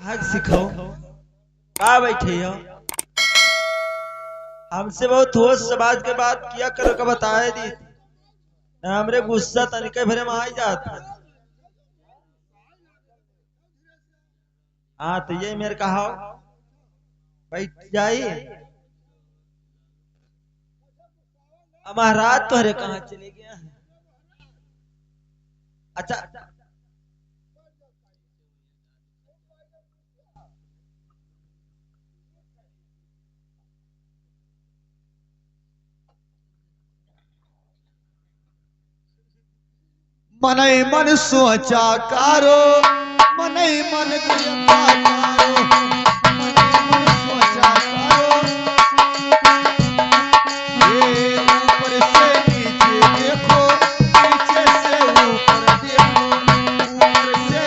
हक सिखाओ का बैठे हो। हमसे बहुत होश समाज के बात किया करो का बताए दी हमरे गुस्सा तनिके भरे में आ जाता। हाँ तो ये मेरे कहा बैठ जाई। महाराज तोहरे कहाँ चले गया है। अच्छा मनई मन सोचा कारो मनई मन गुजता कारो मनई मन सोचा कारो ये ऊपर से नीचे देखो नीचे से ऊपर देखो ऊपर से नीचे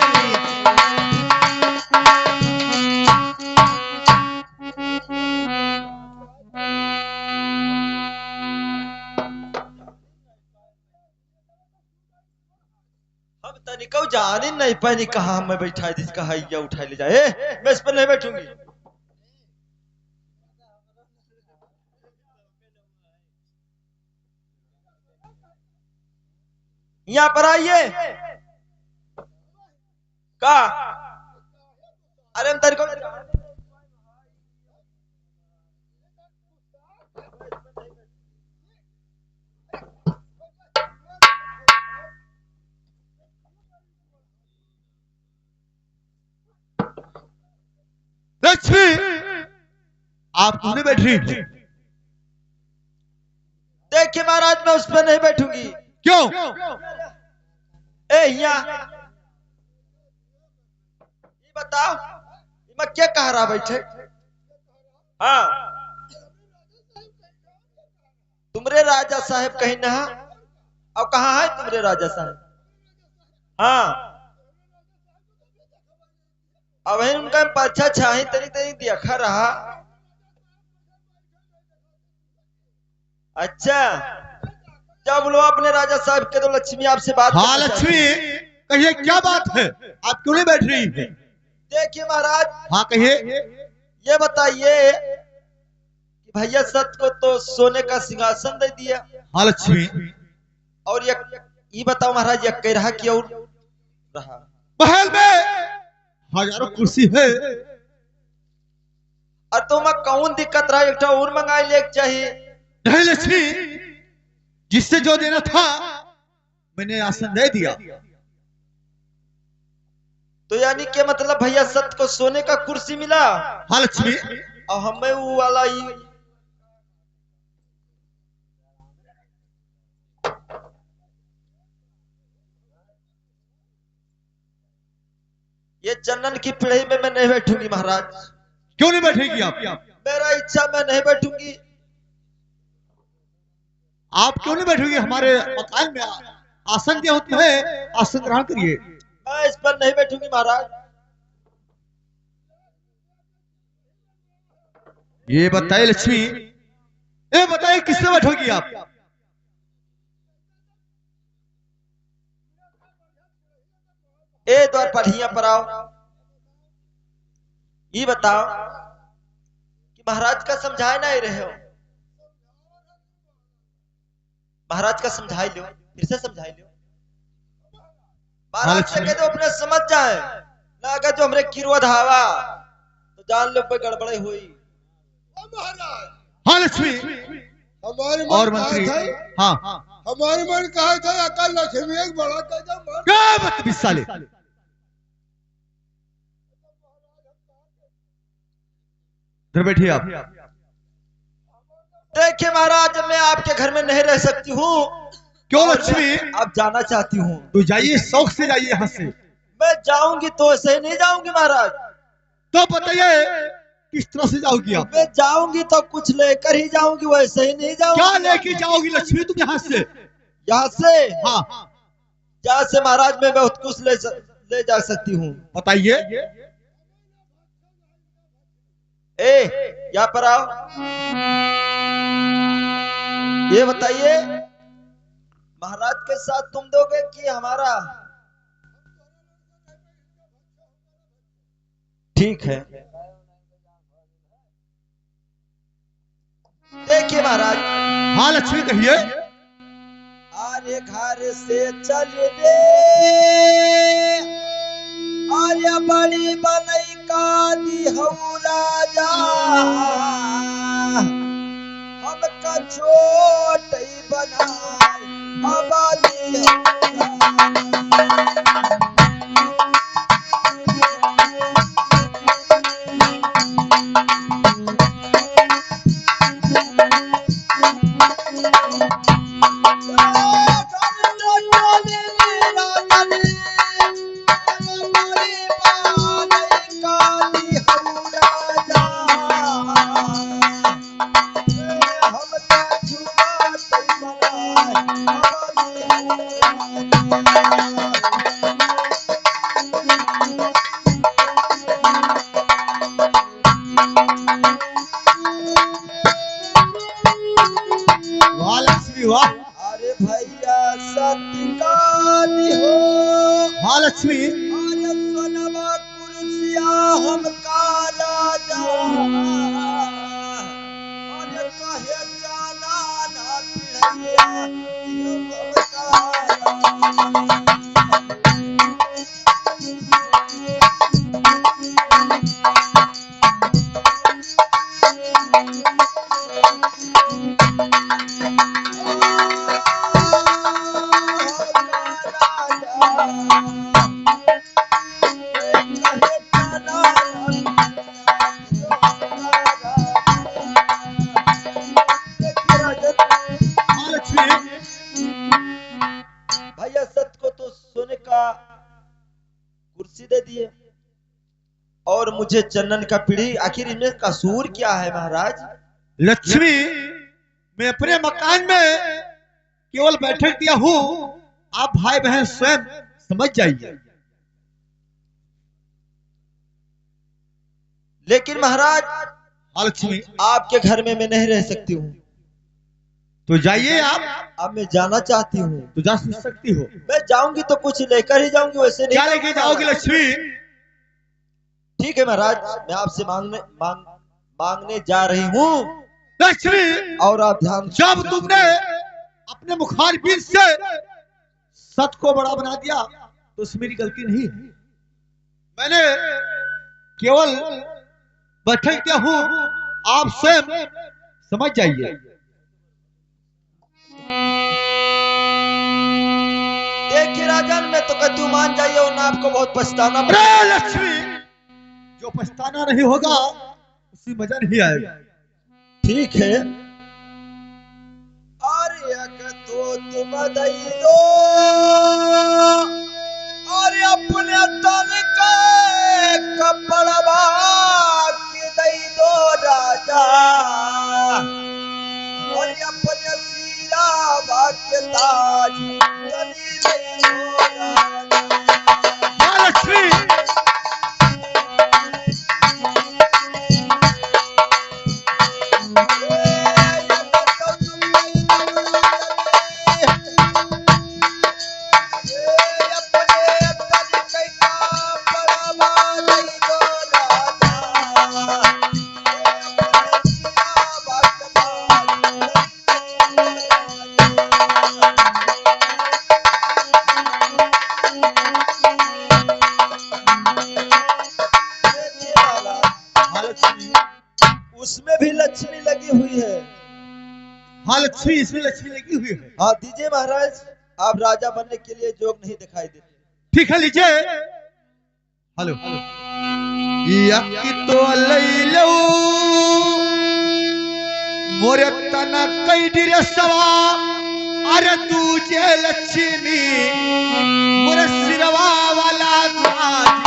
अब तनिको जाने नहीं पानी कहा मैं बैठा जिस कहा ये उठा ले जाए मैं इस पर नहीं बैठूंगी। यहाँ पर आइए का अरे हम तेरे को लक्ष्मी आप क्यों नहीं बैठ रही? देखिए महाराज मैं उस पर नहीं बैठूंगी। क्यों? ए यहाँ ये बताओ मैं क्या कह रहा बैठे। हाँ तुमरे राजा साहब कहीं ना अब कहाँ है तुमरे राजा साहब। हाँ अब उनका पाछा छाही तरी तरी देखा रहा। अच्छा जब लो अपने राजा साहब के तो लक्ष्मी आपसे बात हाँ करना चाहती लक्ष्मी है। कहिए क्या बात है आप क्यों नहीं बैठ रही है? देखिए महाराज हाँ कहिए। ये बताइए कि भैया सत को तो सोने का सिंहासन दे दिया हाँ लक्ष्मी और ये बताओ महाराज ये कह रहा कि और रहा महल में हजारों कुर्सी है और तुम्हें कौन दिक्कत रहा एक और मंगाई ले चाहिए। नहीं लक्ष्मी जिससे जो देना था मैंने आसन दे दिया। तो यानी के मतलब भैया सत को सोने का कुर्सी मिला हाँ लक्ष्मी और हमें वो वाला ये चंदन की पीढ़ी में मैं नहीं बैठूंगी महाराज। क्यों नहीं बैठेगी आप? मेरा इच्छा मैं नहीं बैठूंगी। आप क्यों नहीं बैठोगे? हमारे मकान में आसन दिया होते हैं आसन ग्रहण करिए। मैं इस पर नहीं बैठूंगी महाराज। ये बताइए लक्ष्मी ये बताइए किससे बैठोगी आप? ए द्वार पढ़िया पर आओ। ये बताओ कि महाराज का समझाए नहीं रहे हो। महाराज का समझाई लो फिर से समझाई लो। महाराज से कह दो अपने समझ जाए ना अगर जो हमरे किरवा धावा तो जान लो पे गड़बड़े हुई। हाँ लक्ष्मी हमारे और मन मंत्री कहा था हाँ हमारे मन कहा था अकल लक्ष्मी एक बड़ा कदम क्या बदतमीज साले। इधर बैठिए आप। देखिए महाराज मैं आपके घर में नहीं रह सकती हूँ। क्यों लक्ष्मी? आप जाना चाहती हूँ तो जाइए शौक से जाइए यहाँ से। मैं जाऊंगी तो ऐसे ही नहीं जाऊंगी महाराज। तो बताइए किस तरह से जाओगी आप? मैं जाऊंगी तो कुछ लेकर ही जाऊंगी वैसे ही नहीं जाऊंगी। क्या लेके जाओगी लक्ष्मी तुम यहाँ से? यहाँ से हाँ जहाँ से महाराज मैं बहुत कुछ ले जा सकती हूँ। बताइए। ए यहाँ पर आओ। ये बताइए महाराज के साथ तुम दोगे कि हमारा? ठीक है। देखिए महाराज। हाँ लक्ष्मी कहिए। अरे घर से चले रे अरे बड़ी बनई का दिहऊ राजा हमका छोट बनाए आबादी अरे भैया सत्काली हो। हाँ लक्ष्मी। अरे सोनवा कुर्सिया हमका राजा अरे कहे जाना ना पिड़ैया ये हमका भैया सत को तो सोने का कुर्सी दे दिए और मुझे चंदन का पीढ़ी। आखिर इनमें कसूर क्या है महाराज? लक्ष्मी मैं अपने मकान में केवल बैठक दिया हूँ, आप भाई बहन स्वयं समझ जाइए। लेकिन महाराज हाँ लक्ष्मी। आपके घर में मैं नहीं रह सकती हूँ। तो जाइए आप। अब मैं जाना चाहती हूँ। तो जा सकती हो। मैं जाऊंगी तो कुछ लेकर ही जाऊंगी, वैसे नहीं। क्या लेके जाओगी लक्ष्मी? ठीक है महाराज, मैं आपसे मांगने जा रही हूँ लक्ष्मी। और आप ध्यान। जब तुमने अपने मुखारबिन से सत को बड़ा बना दिया तो उसमें मेरी गलती नहीं है। मैंने केवल बैठक दिया हूँ, आप स्वयं समझ जाइए। देखिए राजन, मैं तो कहती हूँ मान जाइए वरना आपको बहुत पछताना अरे लक्ष्मी, जो पछताना नहीं होगा उसी मजा नहीं आएगा। ठीक है। अरे तो तुम दई दो अरे अपने तन के कपड़वा के दई दो राजा और अपने सीरा के ताज तनी दई दो राजा। लक्ष्मी उसमें भी लक्ष्मी लगी हुई है। हाँ लक्ष्मी, इसमें लक्ष्मी लगी हुई है। हाँ दीजिए महाराज, आप राजा बनने के लिए जोग नहीं दिखाई देते। ठीक है लीजिए। हेलो तो लई लो मोरे तना कई डिरे सवा अरे तुझे लक्ष्मी मोरे सिरवा वाला ताज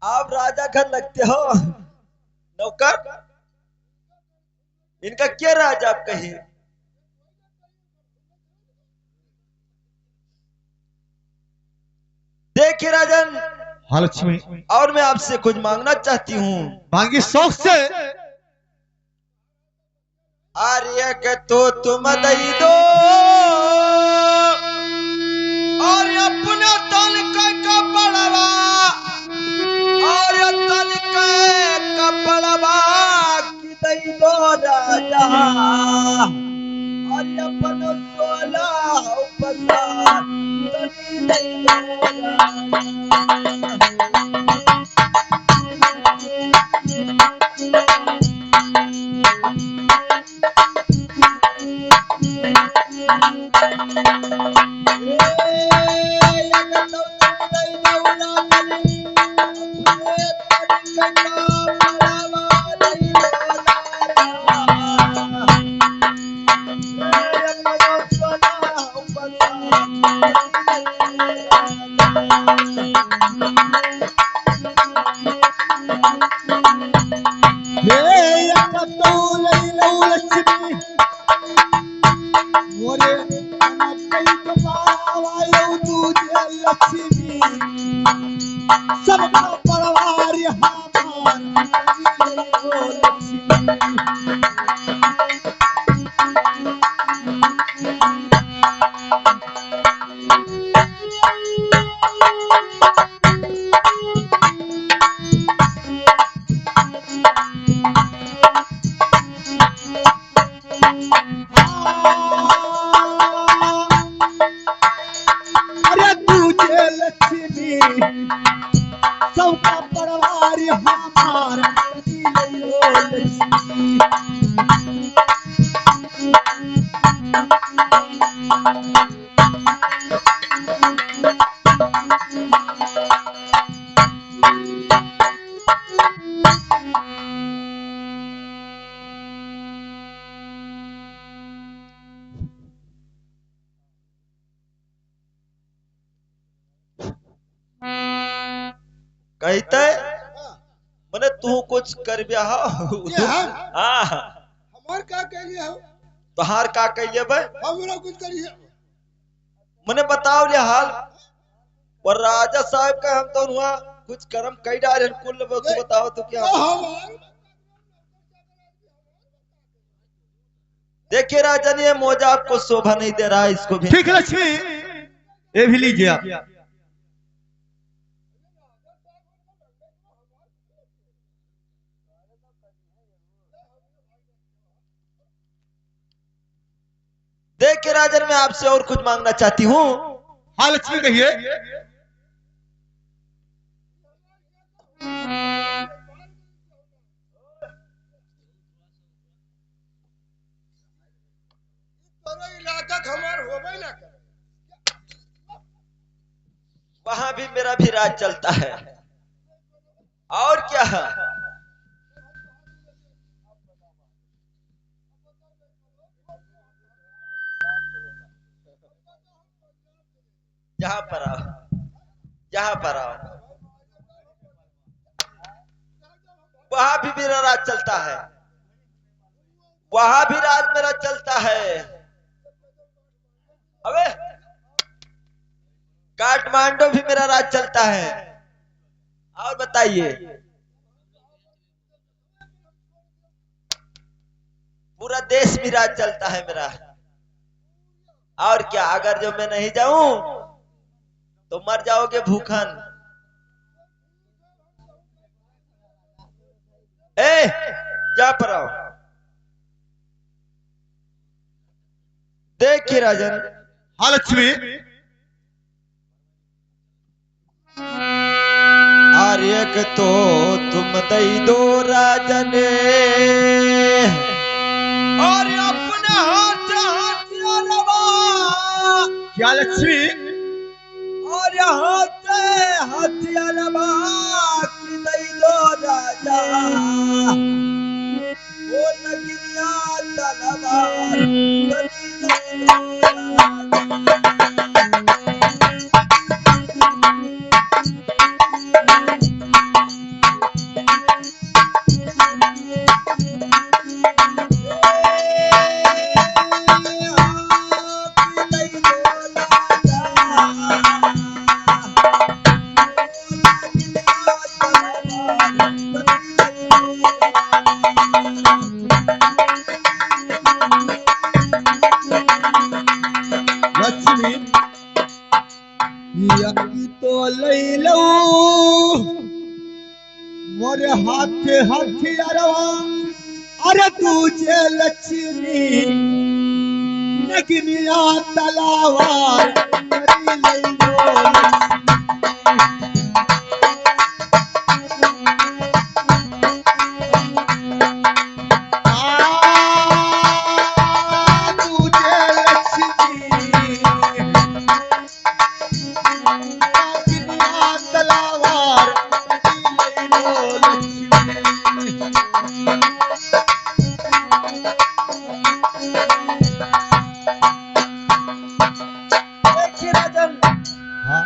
आप राजा घर लगते हो नौकर, इनका क्या राज आप कहिए। देखिए राजन, हाँ लक्ष्मी, और मैं आपसे कुछ मांगना चाहती हूँ। मांगी शौक से। आर्य के तो तुम दई दो और अपने तन के कपड़वा, और तन के कपड़वा की दई दो राजा, और अपन सोला उपसार तनी दई दो सबका परिवार अरे तुझे लक्ष्मी सबका परिवार हमारा लक्ष्मी। कहते मने तू कुछ कर बिया ये हम हाँ हमार का कह लिया हो, तोहार का कहिए बे, हमरा कुछ करिए। मने बताओ ले हाल। और राजा साहब का हम तो हुआ कुछ कर्म कई डाले कुल बताओ तो क्या। तो हमार देखिए राजन, ये मोजा आपको शोभा नहीं दे रहा है, इसको भी ठीक है लक्ष्मी, ये भी लीजिए आप। देखिए राजन, मैं आपसे और कुछ मांगना चाहती हूँ। हाँ लक्ष्मी कहिए। तोरा इलाका हमार होबे ना करे। वहां भी मेरा भी राज चलता है, और क्या है। यहाँ पर आओ, यहाँ पर आओ, वहां भी मेरा राज चलता है, वहां भी राज मेरा चलता है। अबे काठमांडू भी मेरा राज चलता है। और बताइए, पूरा देश भी राज चलता है मेरा। और क्या, अगर जो मैं नहीं जाऊं तो मर जाओगे भूखन। ए जा पर आओ। देखिए राजन, हाँ लक्ष्मी, आर्य के तो तुम दई दो राजने, और अपने हाथ हथियारवा, क्या लक्ष्मी? और हाथ हथियारवा की दई दो राजा, वो नगिनिया तलवार कदी दई दो राजा। मोरे हाथे हथियारवा अरे तुझे लक्ष्मी नगनिया तलावार करी लइयो तुझे लक्ष्मी नगनिया तलावार करी लइयो लक्ष्मी। देखिए राजन, हाँ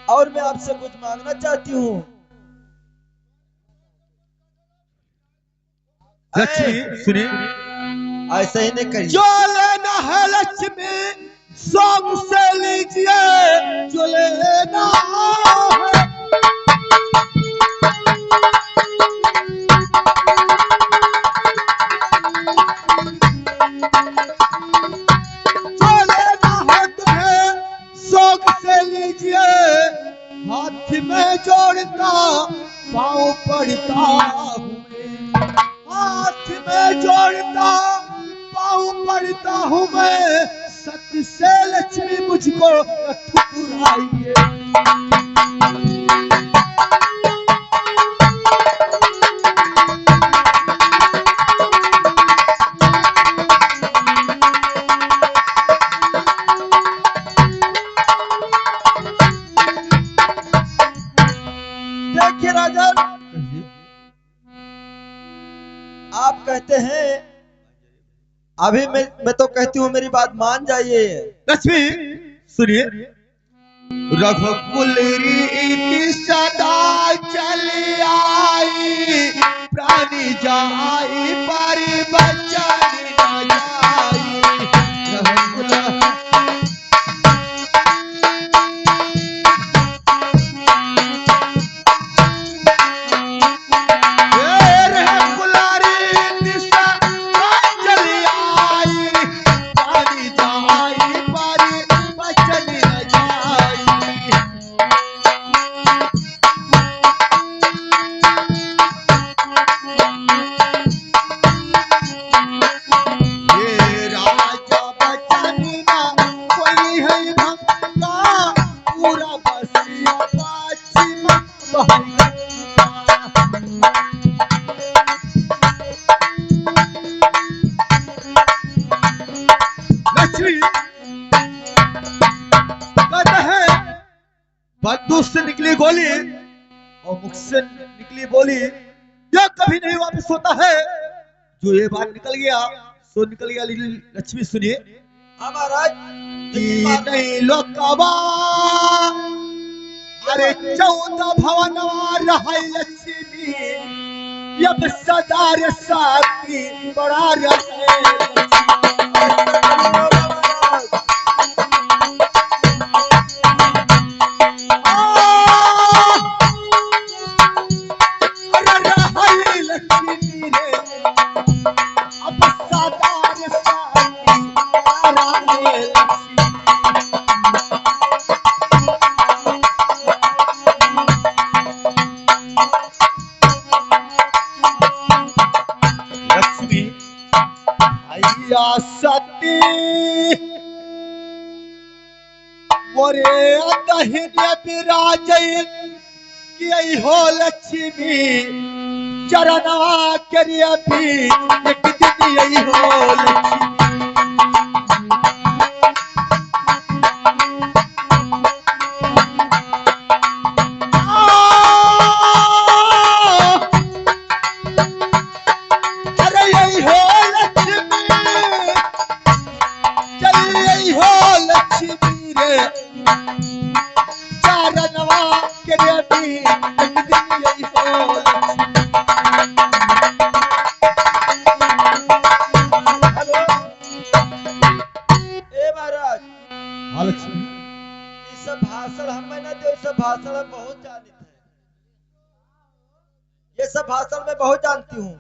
और मैं आपसे कुछ मांगना चाहती हूँ। लक्ष्मी सुनिए, ऐसा ही नहीं करिए। जो लेना है लक्ष्मी सब से लीजिए, जो लेना है जो लेना है तुम्हें शौक से लीजिए, हाथ में जोड़ता पाँव पड़ता हूँ, हाथ में जोड़ता पाँव पड़ता हूँ मैं, सत्य से लक्ष्मी मुझको ठुकराइए। देखिए राजन, आप कहते हैं, अभी मैं तो कहती हूँ मेरी बात मान जाइए। लक्ष्मी सुनिए, रघुकुल रीति सदा चली आई, प्राणी जाई पर बचन न जाई। रघुकुल बंदूक से निकली गोली और मुख से निकली बोली, यह कभी नहीं वापस होता है। जो ये बात निकल गया सो निकल गया। लक्ष्मी सुनिए, हाँ महाराज। कि नहीं लोकवा अरे 14 भवन रहा लक्ष्मी, अब सदा रे साथी बड़ा रहे। सती मोरे दहिने विराज की हो लक्ष्मी, चरणवा करिया भी एक दिन यही हो लक्ष्मी। अरे यही हो लक्ष्मी रे, चरणवा करिया भी एक दिन यही हो लक्ष्मी। लक्ष्मी ये सब भाषण हमें ना दो, सब भाषण हम बहुत जानित है, ये सब भाषण मैं बहुत जानती हूँ।